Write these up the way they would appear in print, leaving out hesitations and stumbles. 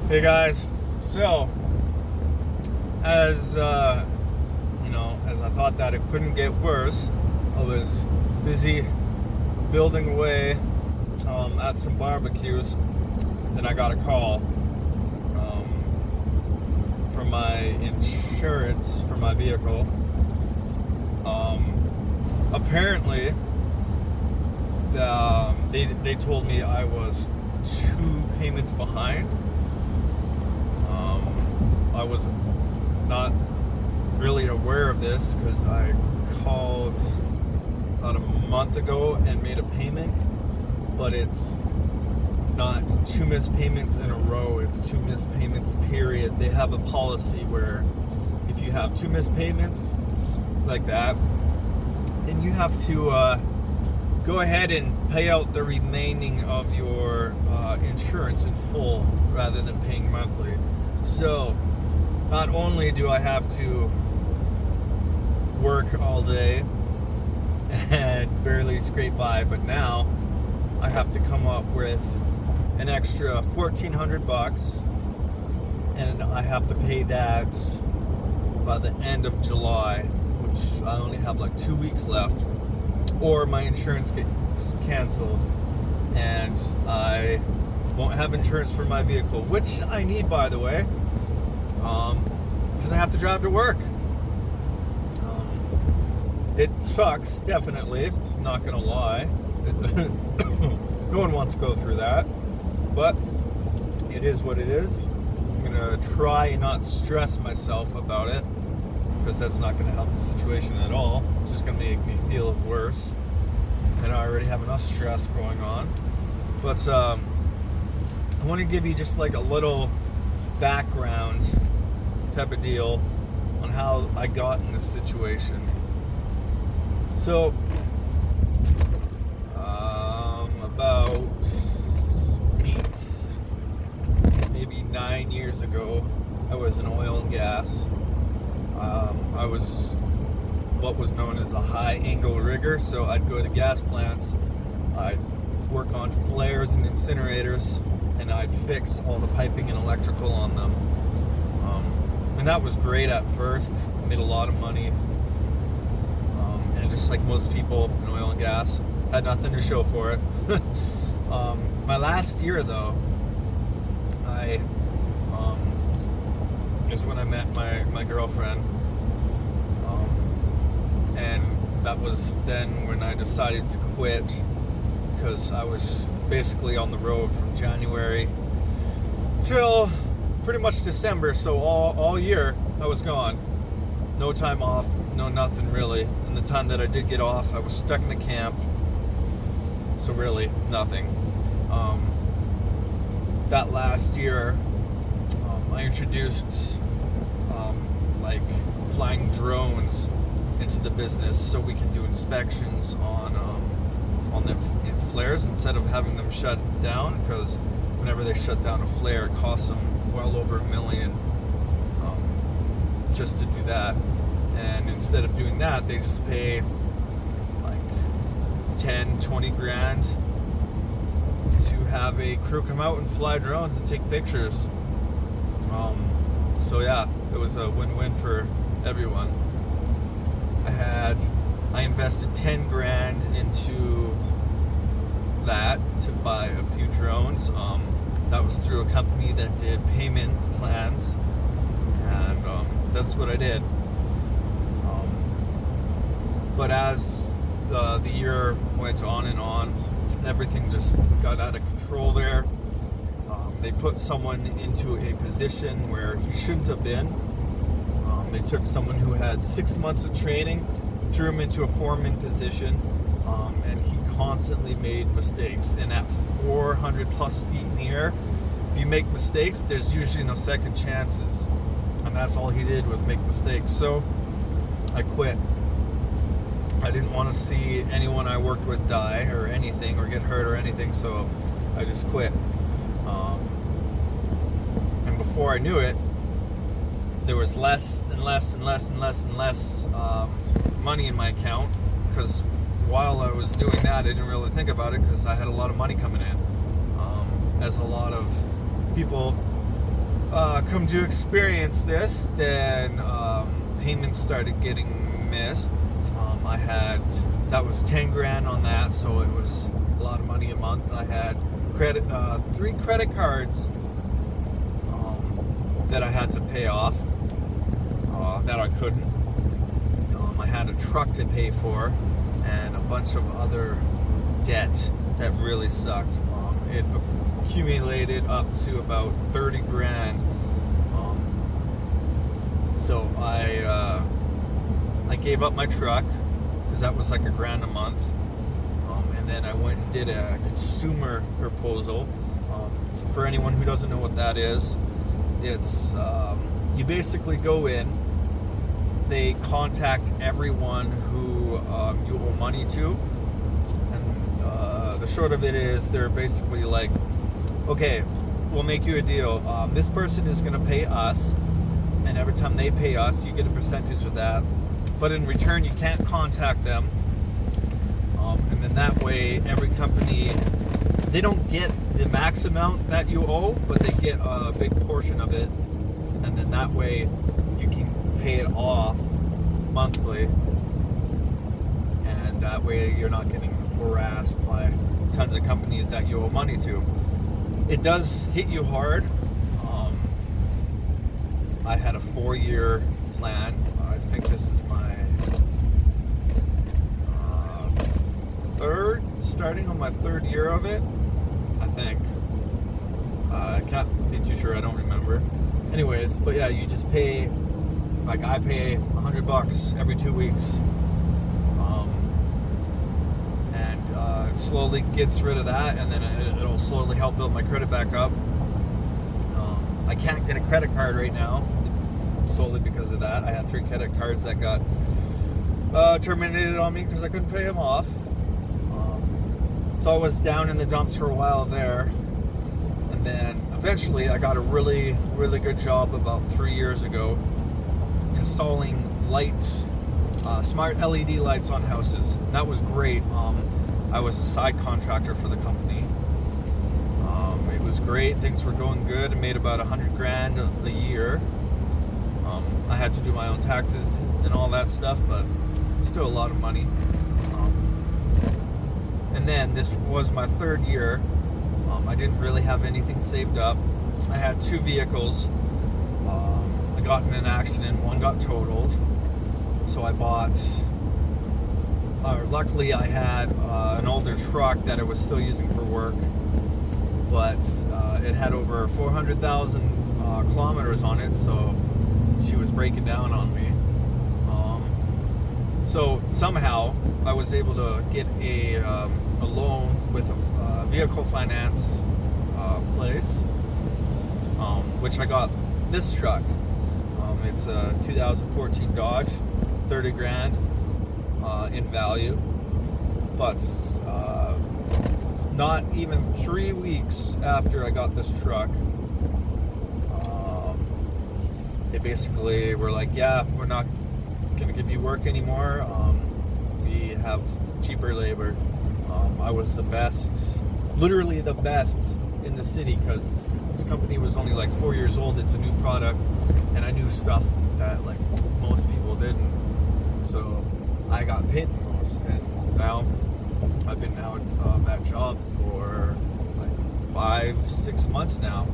Hey guys, so as as I thought that it couldn't get worse, I was busy building away at some barbecues. Then I got a call from my insurance for my vehicle. Apparently, they told me I was 2 payments behind. I was not really aware of this because I called about a month ago and made a payment, but it's not 2 missed payments in a row, it's 2 missed payments period. They have a policy where if you have 2 missed payments like that, then you have to go ahead and pay out the remaining of your insurance in full rather than paying monthly. So not only do I have to work all day and barely scrape by, but now I have to come up with an extra $1,400, and I have to pay that by the end of July, which I only have like 2 weeks left, or my insurance gets canceled and I won't have insurance for my vehicle, which I need, by the way, because I have to drive to work. It sucks, definitely, not gonna lie. No one wants to go through that, but it is what it is. I'm gonna try and not stress myself about it, because that's not gonna help the situation at all. It's just gonna make me feel worse, and I already have enough stress going on. But I want to give you just like a little background type of deal on how I got in this situation. So, about maybe 9 years ago, I was in oil and gas. I was what was known as a high angle rigger, so I'd go to gas plants, I'd work on flares and incinerators, and I'd fix all the piping and electrical on them. And that was great at first, made a lot of money. And just like most people in oil and gas, had nothing to show for it. My last year, though, is when I met my girlfriend, and that was then when I decided to quit, because I was basically on the road from January till pretty much December, so all year I was gone. No time off, no nothing really. And the time that I did get off, I was stuck in a camp. So really, nothing. That last year, I introduced like flying drones into the business, so we can do inspections on the flares instead of having them shut down. Because whenever they shut down a flare, it costs them well over $1 million just to do that. And instead of doing that, they just pay like 10, 20 grand to have a crew come out and fly drones and take pictures. So yeah, it was a win-win for everyone. I invested 10 grand into that to buy a few drones. That was through a company that did payment plans, and that's what I did. But as the year went on and on, everything just got out of control there. They put someone into a position where he shouldn't have been. They took someone who had 6 months of training, threw him into a foreman position, and he constantly made mistakes. And at 400 plus feet in the air, if you make mistakes, there's usually no second chances. And that's all he did, was make mistakes. So I quit. I didn't want to see anyone I worked with die or anything, or get hurt or anything, so I just quit. And before I knew it, there was less and less and less and less and less money in my account, because while I was doing that, I didn't really think about it because I had a lot of money coming in. As a lot of people come to experience this, then payments started getting missed. That was 10 grand on that, so it was a lot of money a month. I had 3 credit cards that I had to pay off, that I couldn't. I had a truck to pay for and a bunch of other debt that really sucked. It accumulated up to about 30 grand. So I gave up my truck because that was like $1,000 a month. And then I went and did a consumer proposal. For anyone who doesn't know what that is, it's you basically go in, they contact everyone who you owe money to, and the short of it is they're basically like, okay, we'll make you a deal. This person is going to pay us, and every time they pay us, you get a percentage of that. But in return, you can't contact them. And then that way, every company, they don't get the max amount that you owe, but they get a big portion of it. And then that way, you can pay it off monthly. And that way, you're not getting harassed by tons of companies that you owe money to. It does hit you hard. I had a 4-year plan. I think this is my starting on my 3rd year of it, I think. I can't be too sure, I don't remember. Anyways, but yeah, you just pay, like I pay $100 every 2 weeks. And it slowly gets rid of that, and then it'll slowly help build my credit back up. I can't get a credit card right now, solely because of that. I had 3 credit cards that got terminated on me because I couldn't pay them off. So I was down in the dumps for a while there, and then eventually I got a really, really good job about 3 years ago installing smart LED lights on houses. That was great. I was a side contractor for the company. It was great. Things were going good. I made about 100 grand a year. I had to do my own taxes and all that stuff, but still a lot of money. And then this was my 3rd year. I didn't really have anything saved up. I had 2 vehicles. I got in an accident. One got totaled. So I bought, luckily I had an older truck that I was still using for work, but it had over 400,000 kilometers on it, so she was breaking down on me. So somehow I was able to get a loan with a vehicle finance place, which I got this truck. It's a 2014 Dodge, 30 grand in value, but not even 3 weeks after I got this truck, they basically were like, yeah, we're not going to give you work anymore. We have cheaper labor. I was the best, literally the best in the city, because this company was only like 4 years old. It's a new product, and I knew stuff that like most people didn't. So I got paid the most, and now I've been out of that job for like 5-6 months now,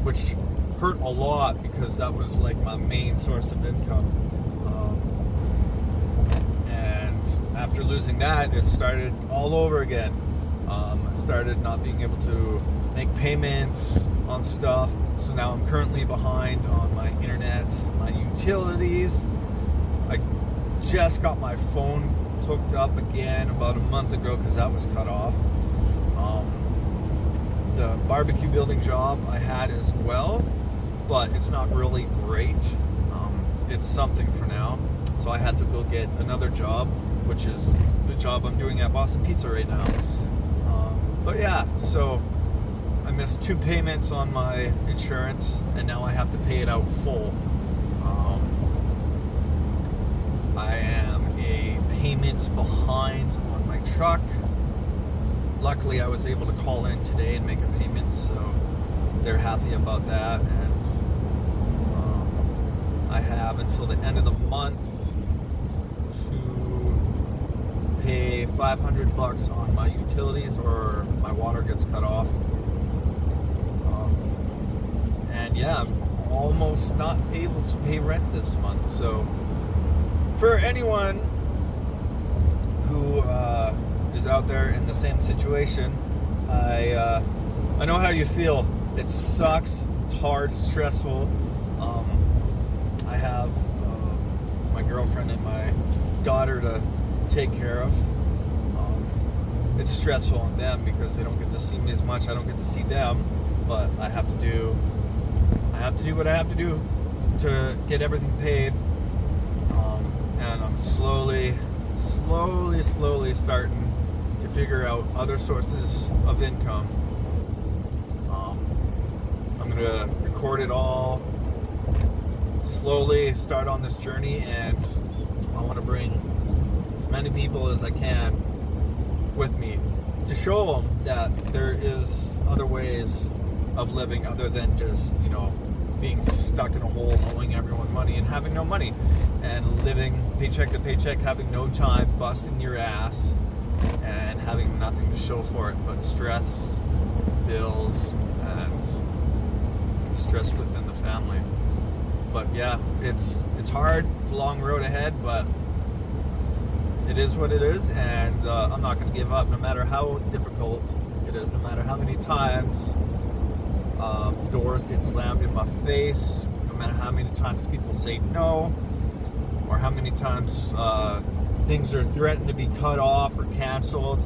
which hurt a lot because that was like my main source of income. And after losing that, it started all over again. I started not being able to make payments on stuff, so now I'm currently behind on my internet, my utilities. I just got my phone hooked up again about a month ago because that was cut off. The barbecue building job I had as well, but it's not really great. It's something for now, so I had to go get another job, which is the job I'm doing at Boston Pizza right now. But yeah, so I missed 2 payments on my insurance, and now I have to pay it out full. I am a payment behind on my truck. Luckily, I was able to call in today and make a payment, so they're happy about that. And I have until the end of the month to pay $500 on my utilities or my water gets cut off. And yeah, I'm almost not able to pay rent this month. So for anyone who is out there in the same situation, I know how you feel. It sucks. It's hard. It's stressful. I have my girlfriend and my daughter to take care of. It's stressful on them because they don't get to see me as much. I don't get to see them, but I have to do what I have to do to get everything paid. And I'm slowly starting to figure out other sources of income. I'm gonna record it all, slowly start on this journey, and I want to bring as many people as I can with me to show them that there is other ways of living other than just, being stuck in a hole, owing everyone money and having no money, and living paycheck to paycheck, having no time, busting your ass, and having nothing to show for it but stress, bills, and stress within the family. But yeah, it's hard. It's a long road ahead, but it is what it is, and I'm not going to give up no matter how difficult it is, no matter how many times doors get slammed in my face, no matter how many times people say no, or how many times things are threatened to be cut off or canceled.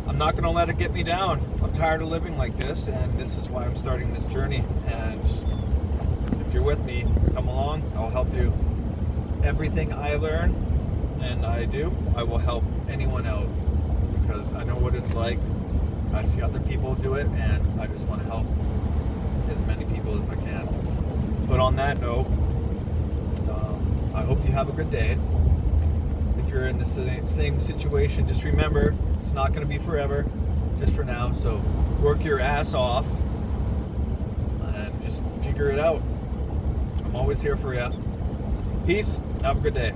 I'm not going to let it get me down. I'm tired of living like this, and this is why I'm starting this journey. And if you're with me, come along. I'll help you. Everything I learn and I do, I will help anyone out, because I know what it's like. I see other people do it, and I just want to help as many people as I can. But on that note, I hope you have a good day. If you're in the same situation, just remember, it's not going to be forever, just for now. So work your ass off and just figure it out. I'm always here for you. Peace. Have a good day.